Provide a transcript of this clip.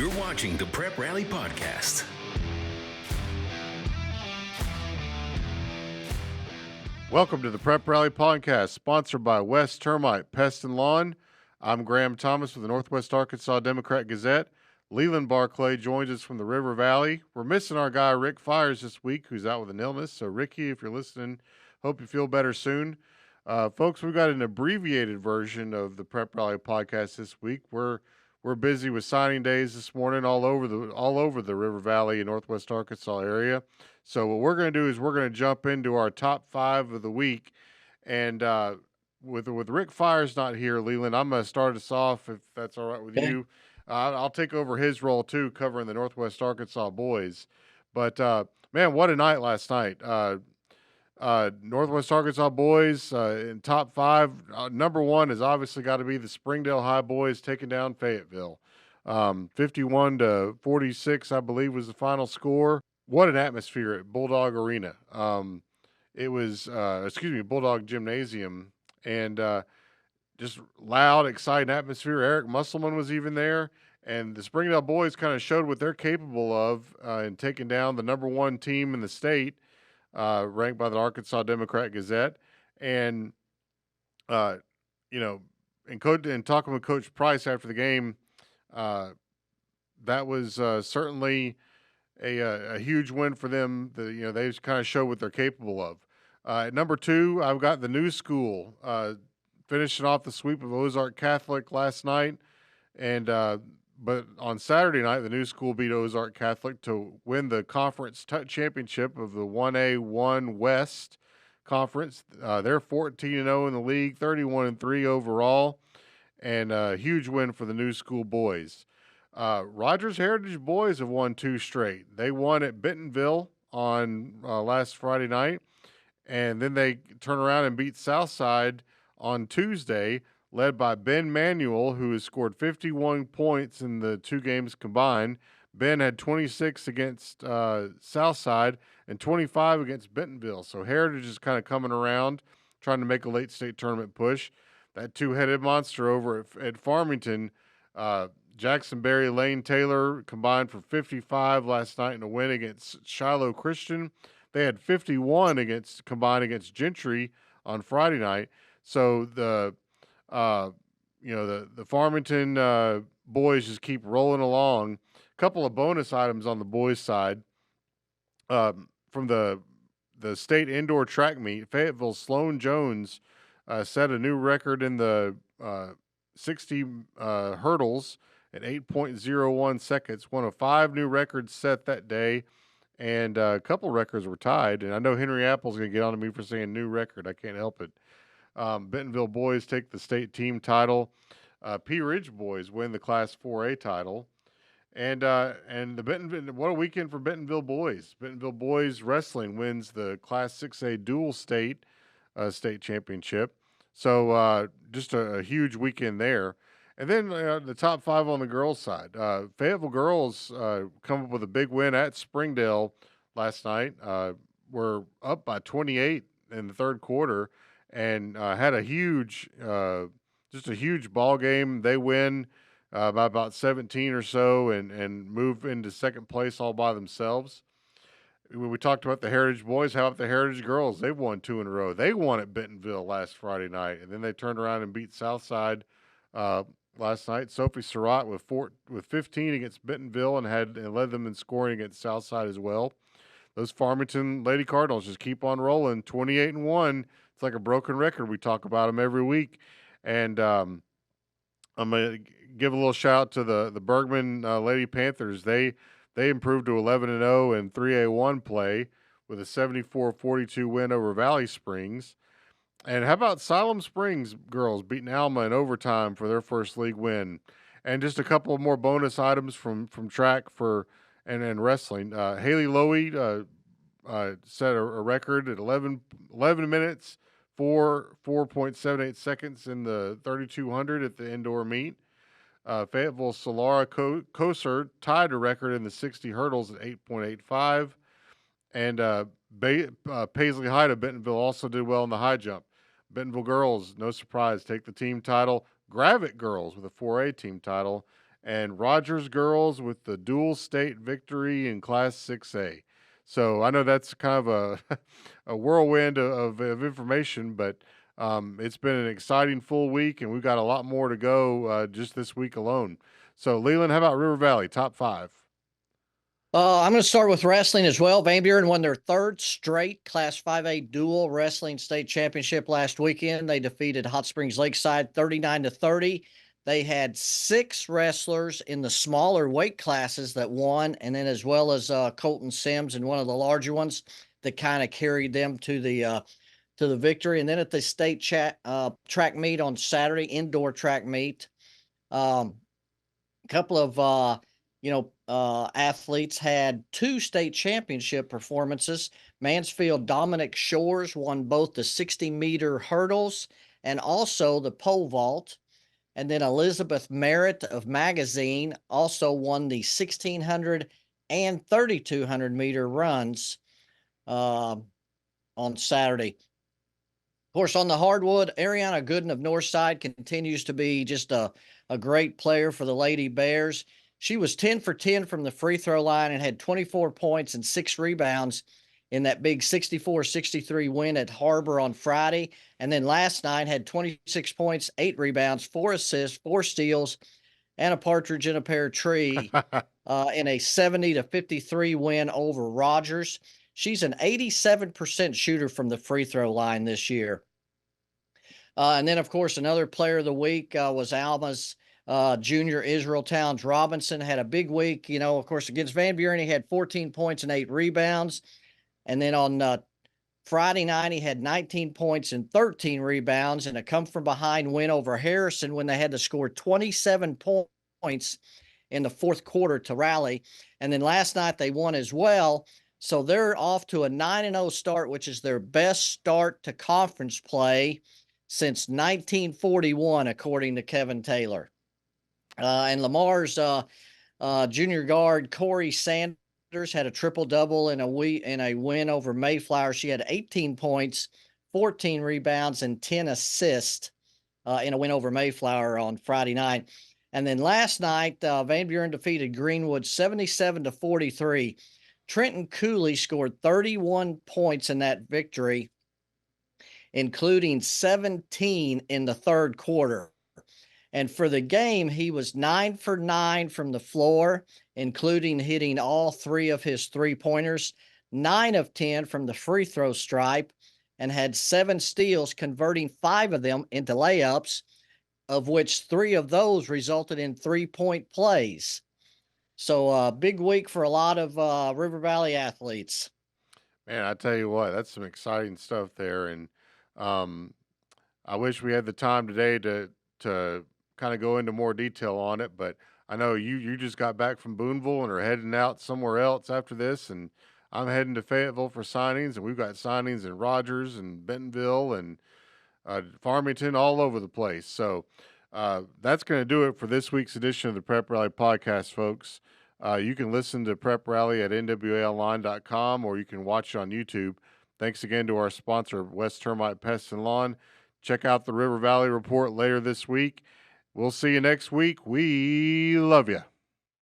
You're watching the Prep Rally Podcast. Welcome to the Prep Rally Podcast, sponsored by West Termite Pest and Lawn. I'm Graham Thomas with the Northwest Arkansas Democrat-Gazette. Leland Barclay joins us from the River Valley. We're missing our guy Rick Fires this week, who's out with an illness. So, Ricky, if you're listening, hope you feel better soon. Folks, we've got an abbreviated version of the Prep Rally Podcast this week. We're busy with signing days this morning all over the River Valley and Northwest Arkansas area. So what we're going to do is we're going to jump into our top 5 of the week. And with Rick Fires not here, Leland, I'm going to start us off, if that's all right with you. I'll take over his role, too, covering the Northwest Arkansas boys. But, man, what a night last night. Northwest Arkansas boys in top 5. Number 1 has obviously got to be the Springdale High boys taking down Fayetteville. 51-46, I believe, was the final score. What an atmosphere at Bulldog Arena. It was, Bulldog Gymnasium, and just loud, exciting atmosphere. Eric Musselman was even there, and the Springdale boys kind of showed what they're capable of in taking down the number 1 team in the state, ranked by the Arkansas Democrat-Gazette. And, in talking with Coach Price after the game, that was certainly a huge win for them. They just kind of show what they're capable of. At number 2, I've got the new school finishing off the sweep of Ozark Catholic last night. And but on Saturday night, the new school beat Ozark Catholic to win the conference championship of the 1A1 West Conference. They're 14-0 in the league, 31-3 overall, and a huge win for the new school boys. Rogers Heritage boys have won 2 straight. They won at Bentonville on last Friday night, and then they turn around and beat Southside on Tuesday, led by Ben Manuel, who has scored 51 points in the 2 games combined. Ben had 26 against Southside and 25 against Bentonville. So Heritage is kind of coming around, trying to make a late state tournament push. That 2-headed monster over at Farmington, Jackson Berry, Lane Taylor combined for 55 last night in a win against Shiloh Christian. They had 51 combined against Gentry on Friday night. So the Farmington boys just keep rolling along. A couple of bonus items on the boys' side. From the state indoor track meet, Fayetteville Sloan Jones set a new record in the 60 hurdles at 8.01 seconds. One of 5 new records set that day, and a couple records were tied. And I know Henry Apple's going to get on to me for saying new record. I can't help it. Bentonville boys take the state team title. P Ridge boys win the Class 4A title. And the Bentonville, what a weekend for Bentonville boys. Bentonville boys wrestling wins the Class 6A dual state championship. So just a huge weekend there. And then the top 5 on the girls' side. Fayetteville girls come up with a big win at Springdale last night. We're up by 28 in the third quarter and had a huge ball game. They win by about 17 or so and move into second place all by themselves. When we talked about the Heritage boys, how about the Heritage girls? They've won 2 in a row. They won at Bentonville last Friday night, and then they turned around and beat Southside last night. Sophie Surratt with 15 against Bentonville and led them in scoring against Southside as well. Those Farmington Lady Cardinals just keep on rolling, 28-1. It's like a broken record. We talk about them every week. And I'm going to give a little shout out to the Bergman Lady Panthers. They improved to 11-0 in 3A1 play with a 74-42 win over Valley Springs. And how about Siloam Springs girls beating Alma in overtime for their first league win? And just a couple of more bonus items from track and wrestling. Haley Lowy set a record at 11 minutes, 4.78 seconds in the 3200 at the indoor meet. Fayetteville Solara Koser tied a record in the 60 hurdles at 8.85. And Paisley Hyde of Bentonville also did well in the high jump. Bentonville girls, no surprise, take the team title. Gravett girls with a 4A team title. and Rogers girls with the dual state victory in Class 6A. So I know that's kind of a a whirlwind of information, but it's been an exciting full week, and we've got a lot more to go just this week alone. So Leland, how about River Valley top 5? I'm going to start with wrestling as well. Van Buren won their third straight Class 5A dual wrestling state championship last weekend. They defeated Hot Springs Lakeside 39-30. They had 6 wrestlers in the smaller weight classes that won, and then as well as Colton Sims in one of the larger ones that kind of carried them to the victory. And then at the state track meet on Saturday, indoor track meet, a couple of athletes had 2 state championship performances. Mansfield Dominic Shores won both the 60-meter hurdles and also the pole vault. And then Elizabeth Merritt of Magazine also won the 1,600 and 3,200-meter runs on Saturday. Of course, on the hardwood, Ariana Gooden of Northside continues to be just a great player for the Lady Bears. She was 10 for 10 from the free throw line and had 24 points and 6 rebounds in that big 64-63 win at Harbor on Friday. And then last night had 26 points, 8 rebounds, 4 assists, 4 steals, and a partridge in a pear tree in a 70-53 win over Rogers. She's an 87% shooter from the free throw line this year. And then, of course, another player of the week was Alma's junior Israel Towns Robinson. Had a big week, of course, against Van Buren. He had 14 points and 8 rebounds. And then on Friday night, he had 19 points and 13 rebounds and a come-from-behind win over Harrison when they had to score 27 points in the fourth quarter to rally. And then last night they won as well. So they're off to a 9-0 start, which is their best start to conference play since 1941, according to Kevin Taylor. And Lamar's junior guard, Corey Sanders, had a triple-double in a win over Mayflower. She had 18 points, 14 rebounds, and 10 assists in a win over Mayflower on Friday night. And then last night, Van Buren defeated Greenwood 77-43. Trenton Cooley scored 31 points in that victory, including 17 in the third quarter. And for the game, he was 9 for 9 from the floor, including hitting all 3 of his 3-pointers, 9 of 10 from the free throw stripe, and had 7 steals, converting 5 of them into layups, of which 3 of those resulted in 3-point plays. So big week for a lot of River Valley athletes. Man, I tell you what, that's some exciting stuff there. And I wish we had the time today to kind of go into more detail on it, but I know you just got back from Booneville and are heading out somewhere else after this, and I'm heading to Fayetteville for signings, and we've got signings in Rogers and Bentonville and Farmington, all over the place. So that's going to do it for this week's edition of the Prep Rally Podcast, folks. You can listen to Prep Rally at nwaonline.com, or you can watch it on YouTube. Thanks again to our sponsor, West Termite Pest and Lawn. Check out the River Valley Report later this week. We'll see you next week. We love you.